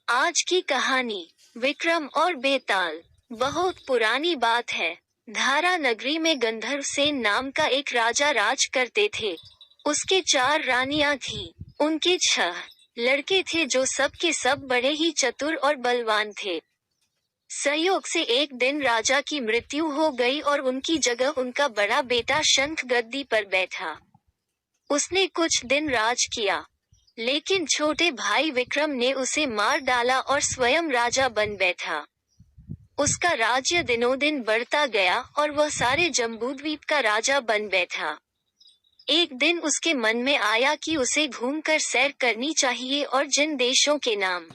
आज की कहानी विक्रम और बेताल। बहुत पुरानी बात है। धारा नगरी में गंधर्व सेन नाम का एक राजा राज करते थे। उसके 4 रानियां थीं। उनके 6 लड़के थे जो सब के सब बड़े ही चतुर और बलवान थे। संयोग से एक दिन राजा की मृत्यु हो गई और उनकी जगह उनका बड़ा बेटा शंख गद्दी पर बैठा। उसने कुछ दिन राज किया, लेकिन छोटे भाई विक्रम ने उसे मार डाला और स्वयं राजा बन बैठा। उसका राज्य दिनों दिन बढ़ता गया और वह सारे जम्बूद्वीप का राजा बन बैठा। एक दिन उसके मन में आया कि उसे घूमकर सैर करनी चाहिए और जिन देशों के नाम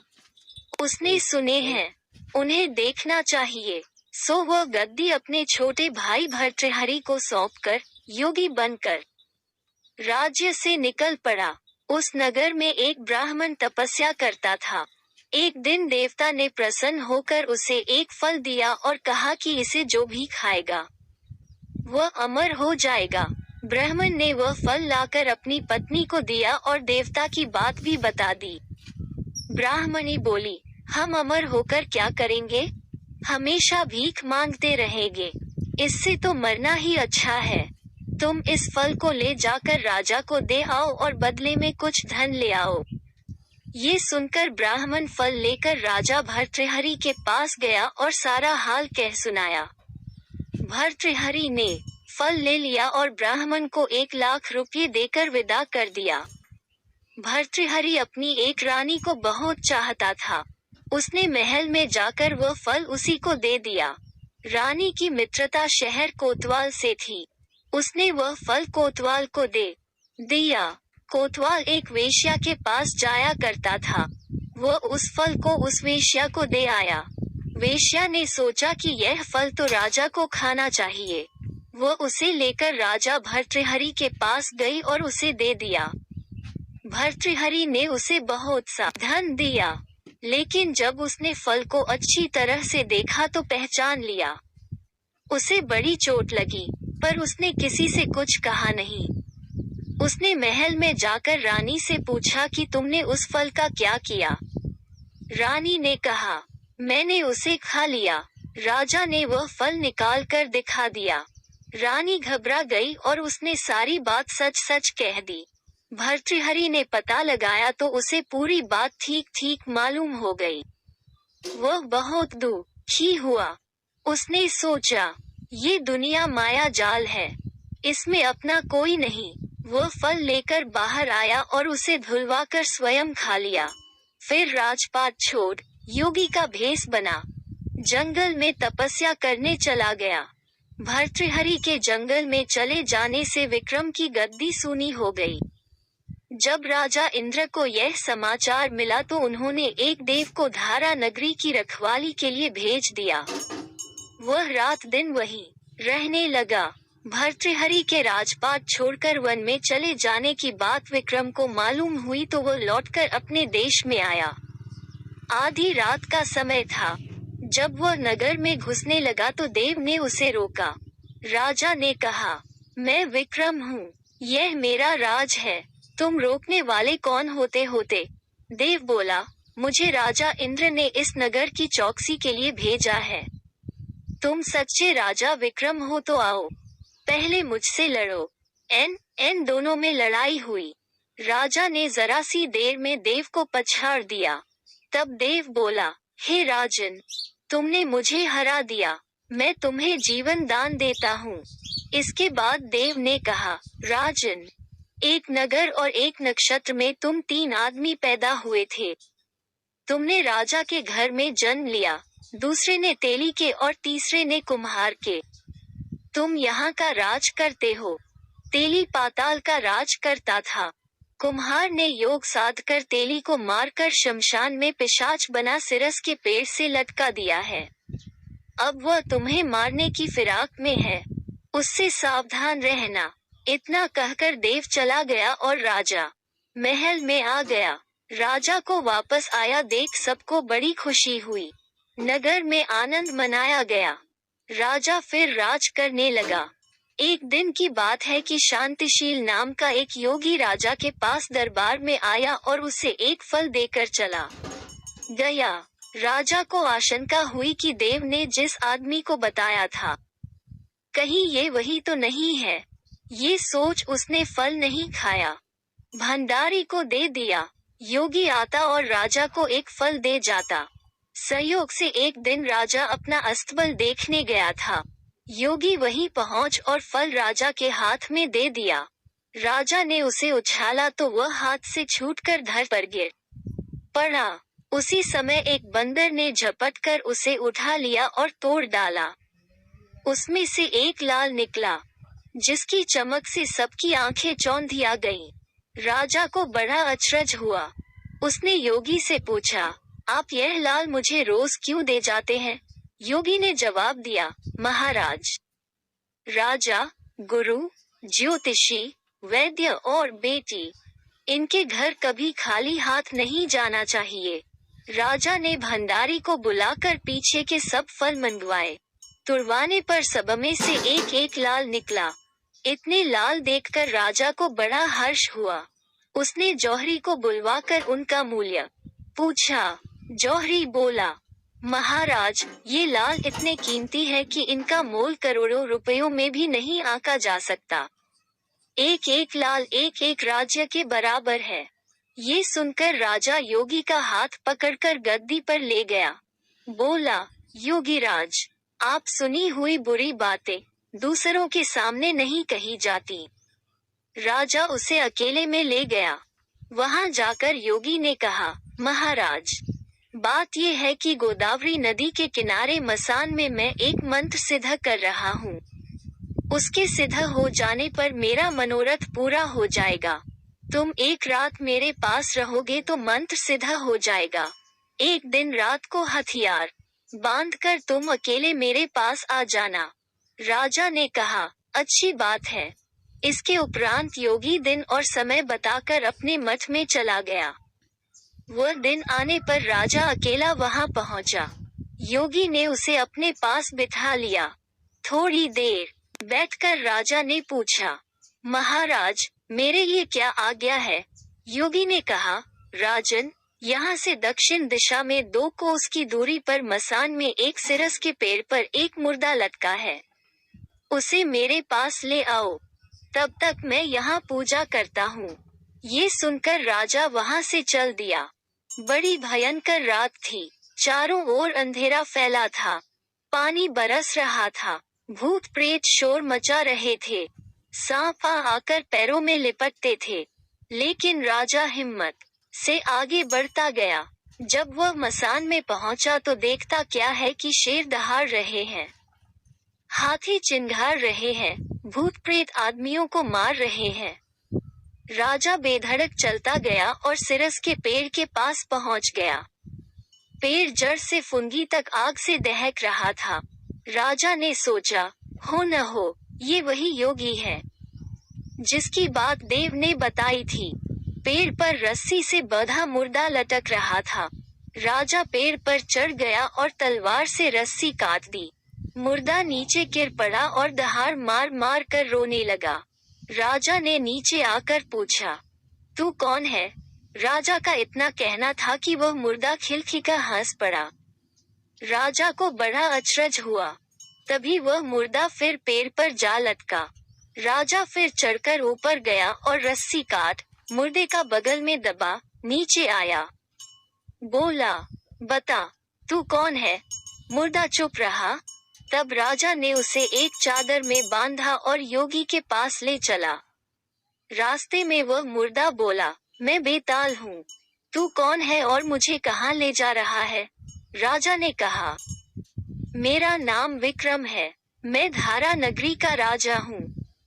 उसने सुने हैं उन्हें देखना चाहिए। सो वह गद्दी अपने छोटे भाई भर्तृहरि को सौंपकर योगी बनकर राज्य से निकल पड़ा। उस नगर में एक ब्राह्मण तपस्या करता था। एक दिन देवता ने प्रसन्न होकर उसे एक फल दिया और कहा कि इसे जो भी खाएगा वह अमर हो जाएगा। ब्राह्मण ने वह फल लाकर अपनी पत्नी को दिया और देवता की बात भी बता दी। ब्राह्मणी बोली, हम अमर होकर क्या करेंगे? हमेशा भीख मांगते रहेंगे। इससे तो मरना ही अच्छा है। तुम इस फल को ले जाकर राजा को दे आओ और बदले में कुछ धन ले आओ। ये सुनकर ब्राह्मण फल लेकर राजा भर्तृहरि के पास गया और सारा हाल कह सुनाया। भर्तृहरि ने फल ले लिया और ब्राह्मण को 1 लाख रुपये देकर विदा कर दिया। भर्तृहरि अपनी एक रानी को बहुत चाहता था। उसने महल में जाकर वह फल उसी को दे दिया। रानी की मित्रता शहर कोतवाल से थी। उसने वह फल कोतवाल को दे दिया। कोतवाल एक वेश्या के पास जाया करता था। वह उस फल को उस वेश्या को दे आया। वेश्या ने सोचा कि यह फल तो राजा को खाना चाहिए। वह उसे लेकर राजा भर्तृहरि के पास गई और उसे दे दिया। भर्तृहरि ने उसे बहुत सा धन दिया, लेकिन जब उसने फल को अच्छी तरह से देखा तो पहचान लिया। उसे बड़ी चोट लगी, पर उसने किसी से कुछ कहा नहीं। उसने महल में जाकर रानी से पूछा कि तुमने उस फल का क्या किया? रानी ने कहा, मैंने उसे खा लिया। राजा ने वह फल निकाल कर दिखा दिया। रानी घबरा गई और उसने सारी बात सच सच कह दी। भर्तृहरि ने पता लगाया तो उसे पूरी बात ठीक ठीक मालूम हो गई। वह बहुत दुखी हुआ। उसने सोचा, ये दुनिया माया जाल है, इसमें अपना कोई नहीं। वह फल लेकर बाहर आया और उसे धुलवाकर स्वयं खा लिया। फिर राजपाट छोड़ योगी का भेष बना जंगल में तपस्या करने चला गया। भर्तृहरि के जंगल में चले जाने से विक्रम की गद्दी सूनी हो गई। जब राजा इंद्र को यह समाचार मिला तो उन्होंने एक देव को धारा नगरी की रखवाली के लिए भेज दिया। वह रात दिन वहीं रहने लगा। भर्तृहरि के राजपाट छोड़कर वन में चले जाने की बात विक्रम को मालूम हुई तो वह लौटकर अपने देश में आया। आधी रात का समय था। जब वह नगर में घुसने लगा तो देव ने उसे रोका। राजा ने कहा, मैं विक्रम हूँ, यह मेरा राज है, तुम रोकने वाले कौन होते? देव बोला, मुझे राजा इंद्र ने इस नगर की चौकसी के लिए भेजा है। तुम सच्चे राजा विक्रम हो तो आओ, पहले मुझसे लड़ो। इन दोनों में लड़ाई हुई। राजा ने जरा सी देर में देव को पछाड़ दिया। तब देव बोला, हे राजन, तुमने मुझे हरा दिया, मैं तुम्हें जीवन दान देता हूँ। इसके बाद देव ने कहा, राजन, एक नगर और एक नक्षत्र में तुम 3 आदमी पैदा हुए थे। तुमने राजा के घर में जन्म लिया, दूसरे ने तेली के और तीसरे ने कुम्हार के। तुम यहाँ का राज करते हो। तेली पाताल का राज करता था। कुम्हार ने योग साध कर तेली को मारकर शमशान में पिशाच बना सिरस के पेड़ से लटका दिया है। अब वह तुम्हें मारने की फिराक में है, उससे सावधान रहना। इतना कहकर देव चला गया और राजा महल में आ गया। राजा को वापस आया देख सबको बड़ी खुशी हुई। नगर में आनंद मनाया गया। राजा फिर राज करने लगा। एक दिन की बात है कि शांतिशील नाम का एक योगी राजा के पास दरबार में आया और उसे एक फल देकर चला। गया। राजा को आशंका हुई कि देव ने जिस आदमी को बताया था, कहीं ये वही तो नहीं है। ये सोच उसने फल नहीं खाया, भंडारी को दे दिया। योगी आता और राजा को एक फल दे जाता। संयोग से एक दिन राजा अपना अस्तबल देखने गया था। योगी वहीं पहुंच और फल राजा के हाथ में दे दिया। राजा ने उसे उछाला तो वह हाथ से छूटकर धर पर गिर पड़ा। उसी समय एक बंदर ने झपटकर उसे उठा लिया और तोड़ डाला। उसमें से एक लाल निकला, जिसकी चमक से सबकी आंखें चौंधिया गईं। राजा को बड़ा अचरज हुआ। उसने योगी से पूछा, आप यह लाल मुझे रोज क्यों दे जाते हैं? योगी ने जवाब दिया, महाराज, राजा, गुरु, ज्योतिषी, वैद्य और बेटी, इनके घर कभी खाली हाथ नहीं जाना चाहिए। राजा ने भंडारी को बुलाकर पीछे के सब फल मंगवाए। तुड़वाने पर सब में से एक एक लाल निकला। इतने लाल देखकर राजा को बड़ा हर्ष हुआ। उसने जौहरी को बुलवाकर उनका मूल्य पूछा। जौहरी बोला, महाराज, ये लाल इतने कीमती है कि इनका मोल करोड़ों रुपयों में भी नहीं आंका जा सकता। एक एक लाल एक एक राज्य के बराबर है। ये सुनकर राजा योगी का हाथ पकड़कर गद्दी पर ले गया। बोला, योगीराज, आप सुनी हुई बुरी बातें दूसरों के सामने नहीं कही जाती। राजा उसे अकेले में ले गया। वहां जाकर योगी ने कहा, महाराज, बात यह है कि गोदावरी नदी के किनारे मसान में मैं एक मंत्र सिद्ध कर रहा हूँ। उसके सिद्ध हो जाने पर मेरा मनोरथ पूरा हो जाएगा। तुम एक रात मेरे पास रहोगे तो मंत्र सिद्ध हो जाएगा। एक दिन रात को हथियार बांधकर तुम अकेले मेरे पास आ जाना। राजा ने कहा, अच्छी बात है। इसके उपरांत योगी दिन और समय बताकर अपने मठ में चला गया। वह दिन आने पर राजा अकेला वहां पहुंचा। योगी ने उसे अपने पास बिठा लिया। थोड़ी देर बैठकर राजा ने पूछा, महाराज, मेरे लिए क्या आज्ञा है? योगी ने कहा, राजन, यहाँ से दक्षिण दिशा में 2 कोस की दूरी पर मसान में एक सिरस के पेड़ पर एक मुर्दा लटका है। उसे मेरे पास ले आओ। तब तक मैं यहाँ पूजा करता हूँ। ये सुनकर राजा वहाँ से चल दिया। बड़ी भयंकर रात थी। चारों ओर अंधेरा फैला था। पानी बरस रहा था। भूत प्रेत शोर मचा रहे थे। सांप आकर पैरों में लिपटते थे। लेकिन राजा हिम्मत से आगे बढ़ता गया। जब वह मसान में पहुंचा तो देखता क्या है कि शेर दहाड़ रहे हैं, हाथी चिंघाड़ रहे हैं, भूत प्रेत आदमियों को मार रहे हैं। राजा बेधड़क चलता गया और सिरस के पेड़ के पास पहुंच गया। पेड़ जड़ से फुनगी तक आग से दहक रहा था। राजा ने सोचा, हो न हो, ये वही योगी है जिसकी बात देव ने बताई थी। पेड़ पर रस्सी से बंधा मुर्दा लटक रहा था। राजा पेड़ पर चढ़ गया और तलवार से रस्सी काट दी। मुर्दा नीचे गिर पड़ा और दहाड़ मार मार कर रोने लगा। राजा ने नीचे आकर पूछा, तू कौन है? राजा का इतना कहना था कि वह मुर्दा खिलखिला हंस पड़ा। राजा को बड़ा अचरज हुआ। तभी वह मुर्दा फिर पेड़ पर जा लटका। राजा फिर चढ़कर ऊपर गया और रस्सी काट मुर्दे का बगल में दबा नीचे आया। बोला, बता, तू कौन है? मुर्दा चुप रहा। तब राजा ने उसे एक चादर में बांधा और योगी के पास ले चला। रास्ते में वह मुर्दा बोला, मैं बेताल हूँ। तू कौन है और मुझे कहाँ ले जा रहा है? राजा ने कहा, मेरा नाम विक्रम है। मैं धारा नगरी का राजा हूँ।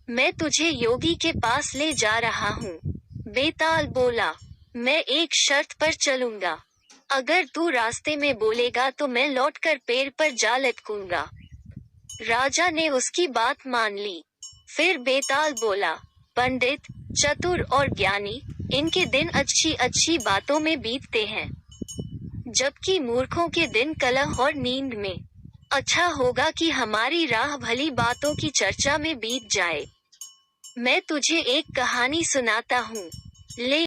मैं तुझे योगी के पास ले जा रहा हूँ। बेताल बोला, मैं एक शर्त पर चलूंगा। अगर तू रास्ते में बोलेगा तो मैं लौटकर पेड़ पर जा लटकूंगा। राजा ने उसकी बात मान ली। फिर बेताल बोला, पंडित, चतुर और ज्ञानी, इनके दिन अच्छी अच्छी बातों में बीतते हैं, जबकि मूर्खों के दिन कलह और नींद में। अच्छा होगा कि हमारी राह भली बातों की चर्चा में बीत जाए। मैं तुझे एक कहानी सुनाता हूँ। ले